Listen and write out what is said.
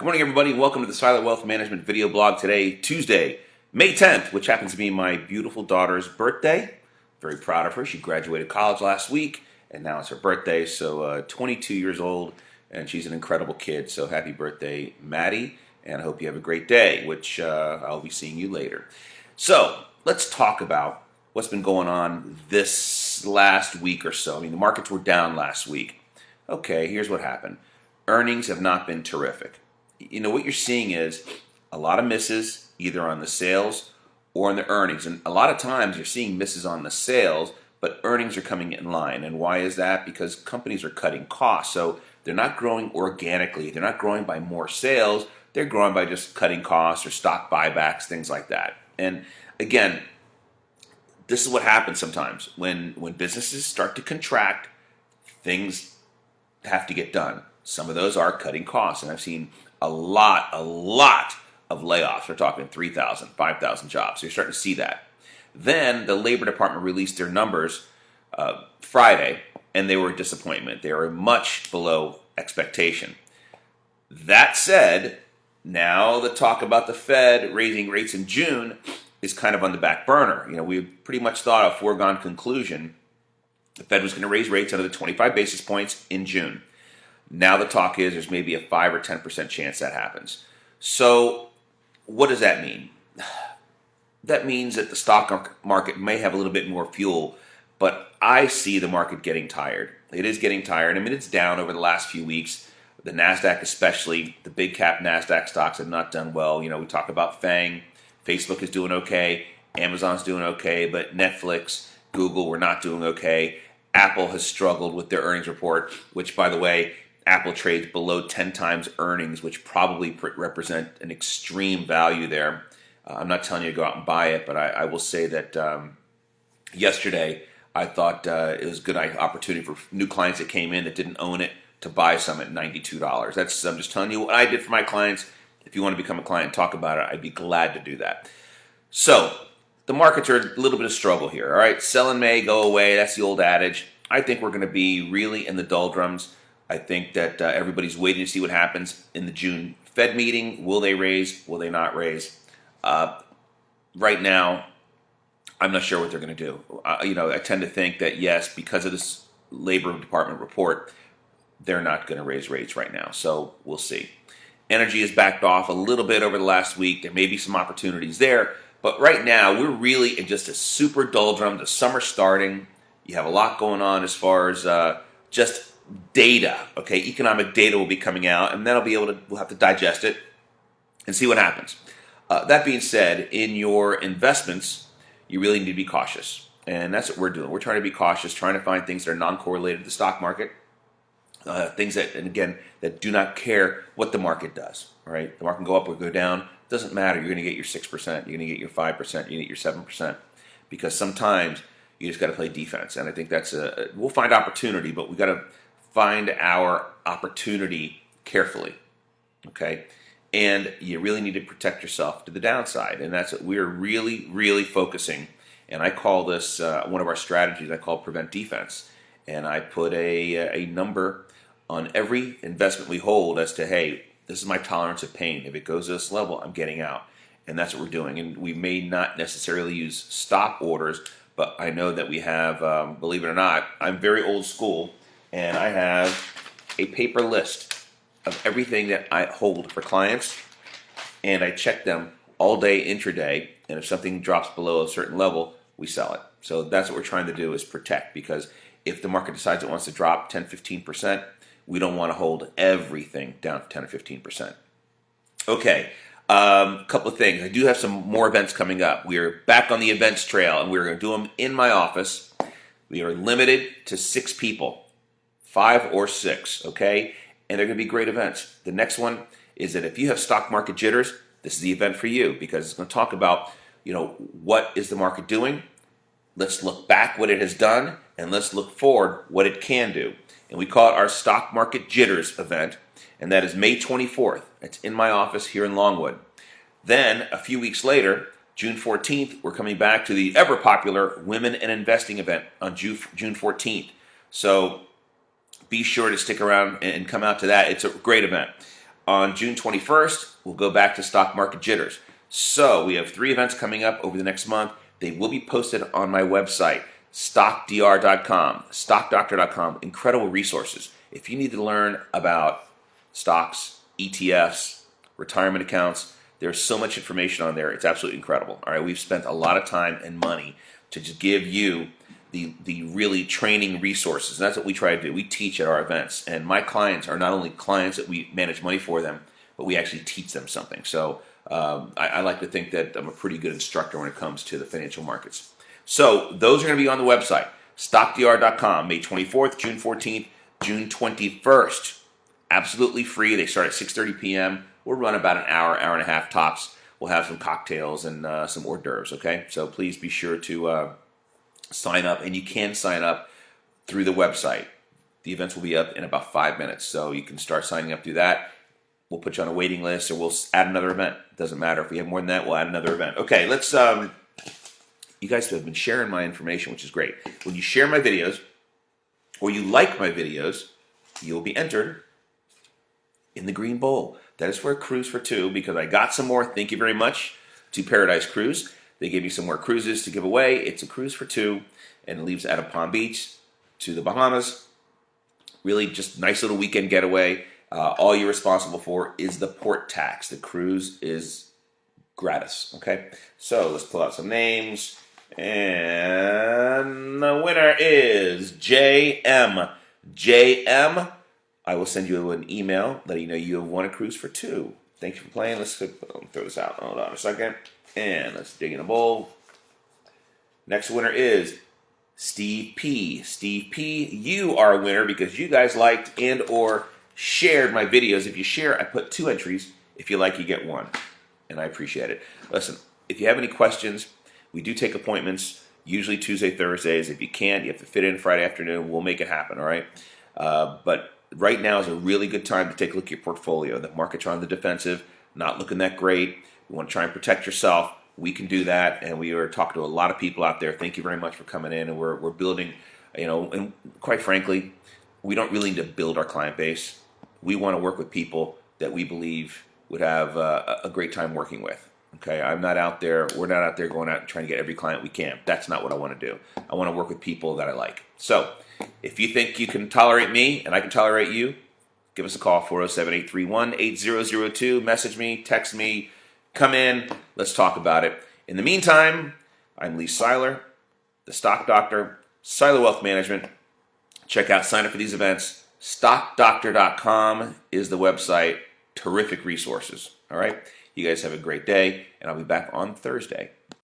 Good morning, everybody. Welcome to the Silent Wealth Management video blog today, Tuesday, May 10th, which happens to be my beautiful daughter's birthday. Very proud of her. She graduated college last week, and now it's her birthday. So 22 years old, and she's an incredible kid. So happy birthday, Maddie, and I hope you have a great day, which I'll be seeing you later. So let's talk about what's been going on this last week or so. I mean, the markets were down last week. Okay, here's what happened. Earnings have not been terrific. You know, what you're seeing is a lot of misses either on the sales or on the earnings. And a lot of times you're seeing misses on the sales, but earnings are coming in line. And why is that? Because companies are cutting costs. So they're not growing organically. They're not growing by more sales. They're growing by just cutting costs or stock buybacks, things like that. And again, this is what happens sometimes. When businesses start to contract, things have to get done. Some of those are cutting costs. And I've seen a lot of layoffs. We're talking 3,000, 5,000 jobs. So you're starting to see that. Then the Labor Department released their numbers Friday, and they were a disappointment. They were much below expectation. That said, now the talk about the Fed raising rates in June is kind of on the back burner. You know, we pretty much thought a foregone conclusion the Fed was going to raise rates another 25 basis points in June. Now the talk is there's maybe a 5 or 10% chance that happens. So what does that mean? That means that the stock market may have a little bit more fuel, but I see the market getting tired. It is getting tired. I mean, it's down over the last few weeks. The NASDAQ especially, the big cap NASDAQ stocks have not done well. You know, we talk about FANG. Facebook is doing okay. Amazon's doing okay, but Netflix, Google were not doing okay. Apple has struggled with their earnings report, which, by the way, Apple trades below 10 times earnings, which probably represent an extreme value there. I'm not telling you to go out and buy it, but I will say that yesterday I thought it was a good opportunity for new clients that came in that didn't own it to buy some at $92. I'm just telling you what I did for my clients. If you want to become a client and talk about it, I'd be glad to do that. So the markets are a little bit of struggle here. All right, sell in May, go away. That's the old adage. I think we're going to be really in the doldrums. I think that everybody's waiting to see what happens in the June Fed meeting. Will they raise? Will they not raise? Right now, I'm not sure what they're going to do. I tend to think that, yes, because of this Labor Department report, they're not going to raise rates right now. So we'll see. Energy has backed off a little bit over the last week. There may be some opportunities there. But right now, we're really in just a super doldrum. The summer's starting. You have a lot going on as far as just data, okay? Economic data will be coming out, and then we'll have to digest it and see what happens. That being said, in your investments, you really need to be cautious, and that's what we're doing. We're trying to be cautious, trying to find things that are non-correlated to the stock market, things that, and again, that do not care what the market does. All right, the market can go up or go down. It doesn't matter. You're going to get your 6%. You're going to get your 5%. You're going to get your 7%, because sometimes you just got to play defense, and I think we'll find opportunity, but we got to find our opportunity carefully, okay? And you really need to protect yourself to the downside, and that's what we're really, really focusing. And I call this one of our strategies. I call prevent defense, and I put a number on every investment we hold as to, hey, this is my tolerance of pain. If it goes to this level, I'm getting out, and that's what we're doing. And we may not necessarily use stop orders, but I know that we have, believe it or not, I'm very old school. And I have a paper list of everything that I hold for clients, and I check them all day intraday, and if something drops below a certain level, we sell it. So that's what we're trying to do, is protect, because if the market decides it wants to drop 10, 15%, we don't want to hold everything down 10 or 15%. Okay, a couple of things. I do have some more events coming up. We're back on the events trail, and we're going to do them in my office. We are limited to 6 people. 5 or 6, okay? And they're going to be great events. The next one is that if you have stock market jitters, this is the event for you, because it's going to talk about, what is the market doing? Let's look back what it has done, and let's look forward what it can do. And we call it our Stock Market Jitters event, and that is May 24th. It's in my office here in Longwood. Then, a few weeks later, June 14th, we're coming back to the ever-popular Women and Investing event on June 14th. So be sure to stick around and come out to that. It's a great event. On June 21st, we'll go back to stock market jitters. So we have 3 events coming up over the next month. They will be posted on my website, stockdr.com, stockdoctor.com. Incredible resources. If you need to learn about stocks, ETFs, retirement accounts, there's so much information on there. It's absolutely incredible. All right, we've spent a lot of time and money to just give you the really training resources. And that's what we try to do. We teach at our events. And my clients are not only clients that we manage money for them, but we actually teach them something. So I like to think that I'm a pretty good instructor when it comes to the financial markets. So those are going to be on the website, stockdr.com, May 24th, June 14th, June 21st. Absolutely free. They start at 6:30 p.m. We'll run about an hour, hour and a half tops. We'll have some cocktails and some hors d'oeuvres, okay? So please be sure to sign up, and you can sign up through the website. The events will be up in about 5 minutes, so you can start signing up through that. We'll put you on a waiting list, or we'll add another event. Doesn't matter. If we have more than that, we'll add another event. Okay, let's, you guys have been sharing my information, which is great. When you share my videos, or you like my videos, you'll be entered in the green bowl. That is for a cruise for 2, because I got some more. Thank you very much to Paradise Cruise. They gave me some more cruises to give away. It's a cruise for 2, and it leaves out of Palm Beach to the Bahamas. Really just nice little weekend getaway. All you're responsible for is the port tax. The cruise is gratis, okay? So let's pull out some names. And the winner is JM. JM, I will send you an email letting you know you have won a cruise for 2. Thank you for playing. Let's throw this out. Hold on a second. And let's dig in a bowl. Next winner is Steve P. Steve P, you are a winner because you guys liked and or shared my videos. If you share, I put 2 entries. If you like, you get 1. And I appreciate it. Listen, if you have any questions, we do take appointments, usually Tuesday, Thursdays. If you can't, you have to fit in Friday afternoon. We'll make it happen, all right? But right now is a really good time to take a look at your portfolio. The markets are on the defensive, not looking that great. You want to try and protect yourself. We can do that, and we are talking to a lot of people out there. Thank you very much for coming in, and we're building, and quite frankly, we don't really need to build our client base. We want to work with people that we believe would have a great time working with. Okay, we're not out there going out and trying to get every client we can. That's not what I want to do. I want to work with people that I like. So if you think you can tolerate me and I can tolerate you, give us a call, 407-831-8002. Message me, text me, come in, let's talk about it. In the meantime, I'm Lee Seiler, the Stock Doctor, Seiler Wealth Management. Check out, sign up for these events. StockDoctor.com is the website. Terrific resources. All right? You guys have a great day, and I'll be back on Thursday.